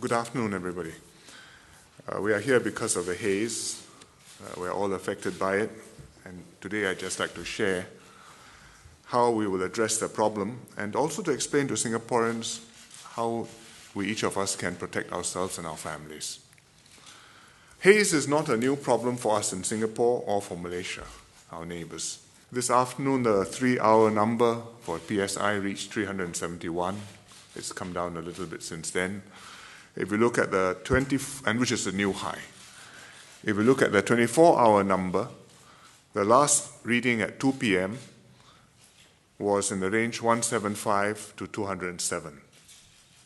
Good afternoon, everybody. We are here because of the haze. We're all affected by it. And today I'd just like to share how we will address the problem and also to explain to Singaporeans how each of us can protect ourselves and our families. Haze is not a new problem for us in Singapore or for Malaysia, our neighbors. This afternoon, the 3-hour number for PSI reached 371. It's come down a little bit since then. If we look at the which is a new high. If we look at the 24-hour number, the last reading at 2 p.m. was in the range 175 to 207,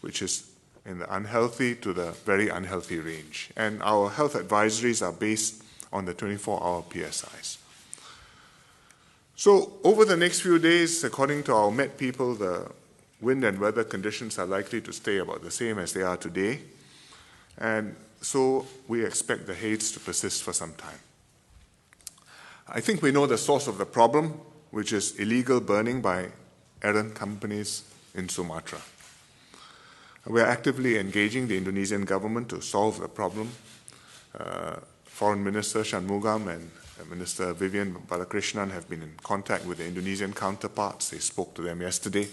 which is in the unhealthy to the very unhealthy range. And our health advisories are based on the 24-hour PSIs. So over the next few days, according to our Met people, the wind and weather conditions are likely to stay about the same as they are today. And so we expect the haze to persist for some time. I think we know the source of the problem, which is illegal burning by errant companies in Sumatra. We are actively engaging the Indonesian government to solve the problem. Foreign Minister Shanmugam and Minister Vivian Balakrishnan have been in contact with the Indonesian counterparts. They spoke to them yesterday.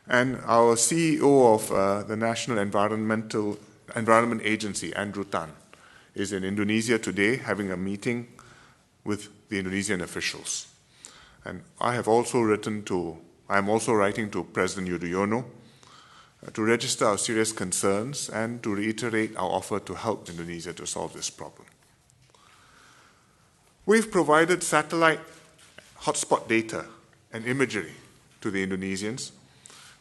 And our CEO of the National Environment Agency, Andrew Tan, is in Indonesia today having a meeting with the Indonesian officials. And I am also writing to President Yudhoyono to register our serious concerns and to reiterate our offer to help Indonesia to solve this problem. We've provided satellite hotspot data and imagery to the Indonesians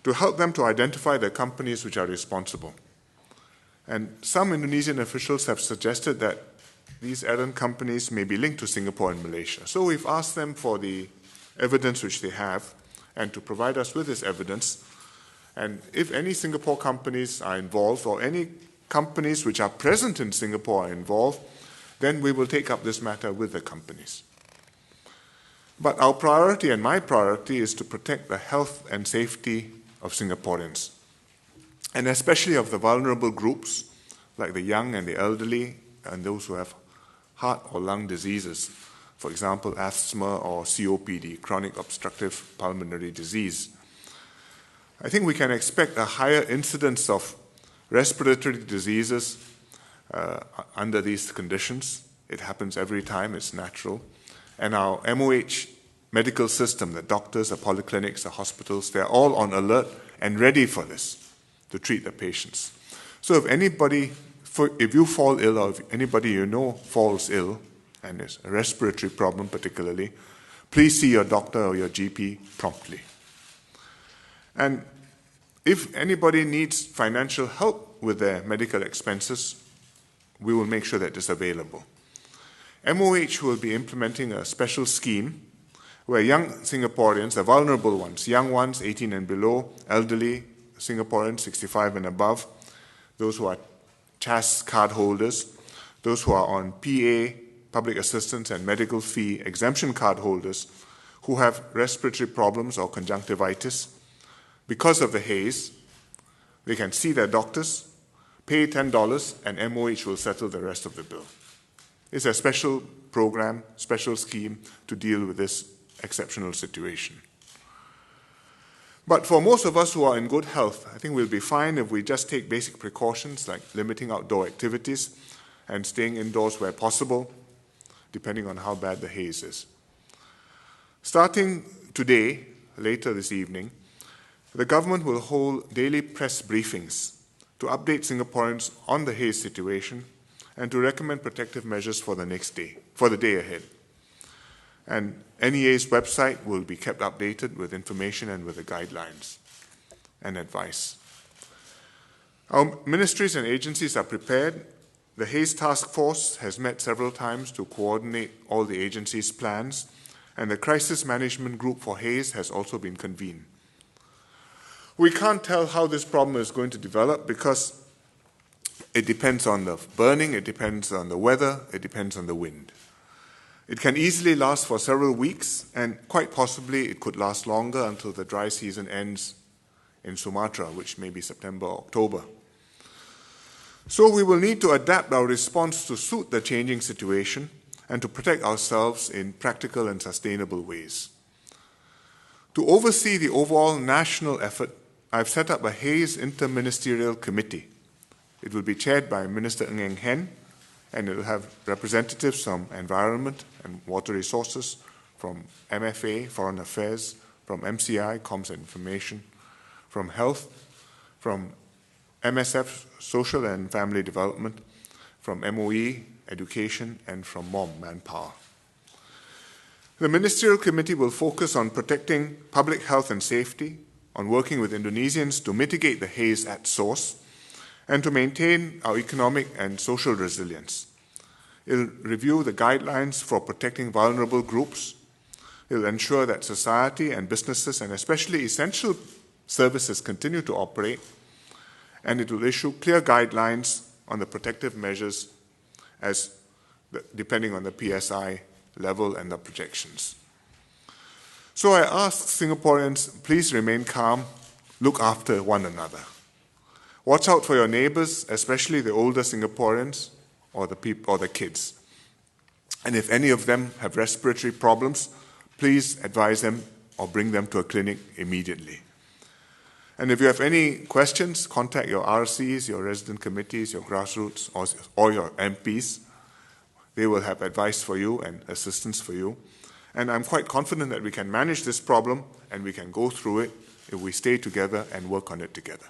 to help them to identify the companies which are responsible. And some Indonesian officials have suggested that these errant companies may be linked to Singapore and Malaysia. So we've asked them for the evidence which they have and to provide us with this evidence. And if any Singapore companies are involved or any companies which are present in Singapore are involved, then we will take up this matter with the companies. But our priority and my priority is to protect the health and safety of Singaporeans, and especially of the vulnerable groups like the young and the elderly and those who have heart or lung diseases, for example, asthma or COPD, chronic obstructive pulmonary disease. I think we can expect a higher incidence of respiratory diseases under these conditions. It happens every time, it's natural. And our MOH medical system, the doctors, the polyclinics, the hospitals, they're all on alert and ready for this, to treat the patients. So if you fall ill or if anybody you know falls ill, and it's a respiratory problem particularly, please see your doctor or your GP promptly. And if anybody needs financial help with their medical expenses, we will make sure that it's available. MOH will be implementing a special scheme where young Singaporeans, the vulnerable ones, young ones 18 and below, elderly Singaporeans 65 and above, those who are CHAS card holders, those who are on PA, public assistance and medical fee exemption card holders who have respiratory problems or conjunctivitis, because of the haze, they can see their doctors, pay $10, and MOH will settle the rest of the bill. It's a special program, special scheme to deal with this exceptional situation. But for most of us who are in good health, I think we'll be fine if we just take basic precautions like limiting outdoor activities and staying indoors where possible, depending on how bad the haze is. Starting today, later this evening, the government will hold daily press briefings to update Singaporeans on the haze situation and to recommend protective measures for the day ahead. And NEA's website will be kept updated with information and with the guidelines and advice. Our ministries and agencies are prepared. The Haze Task Force has met several times to coordinate all the agencies' plans, and the Crisis Management Group for Haze has also been convened. We can't tell how this problem is going to develop because it depends on the burning, it depends on the weather, it depends on the wind. It can easily last for several weeks, and quite possibly it could last longer until the dry season ends in Sumatra, which may be September or October. So we will need to adapt our response to suit the changing situation and to protect ourselves in practical and sustainable ways. To oversee the overall national effort, I've set up a Haze Interministerial Committee. It will be chaired by Minister Ng Eng Hen, and it will have representatives from Environment and Water Resources, from MFA, Foreign Affairs, from MCI, Comms and Information, from Health, from MSF, Social and Family Development, from MOE, Education, and from MOM, Manpower. The Ministerial Committee will focus on protecting public health and safety, on working with Indonesians to mitigate the haze at source, and to maintain our economic and social resilience. It will review the guidelines for protecting vulnerable groups. It will ensure that society and businesses, and especially essential services, continue to operate. And it will issue clear guidelines on the protective measures depending on the PSI level and the projections. So I ask Singaporeans, please remain calm, look after one another. Watch out for your neighbors, especially the older Singaporeans or the kids. And if any of them have respiratory problems, please advise them or bring them to a clinic immediately. And if you have any questions, contact your RCs, your resident committees, your grassroots, or your MPs. They will have advice for you and assistance for you. And I'm quite confident that we can manage this problem and we can go through it if we stay together and work on it together.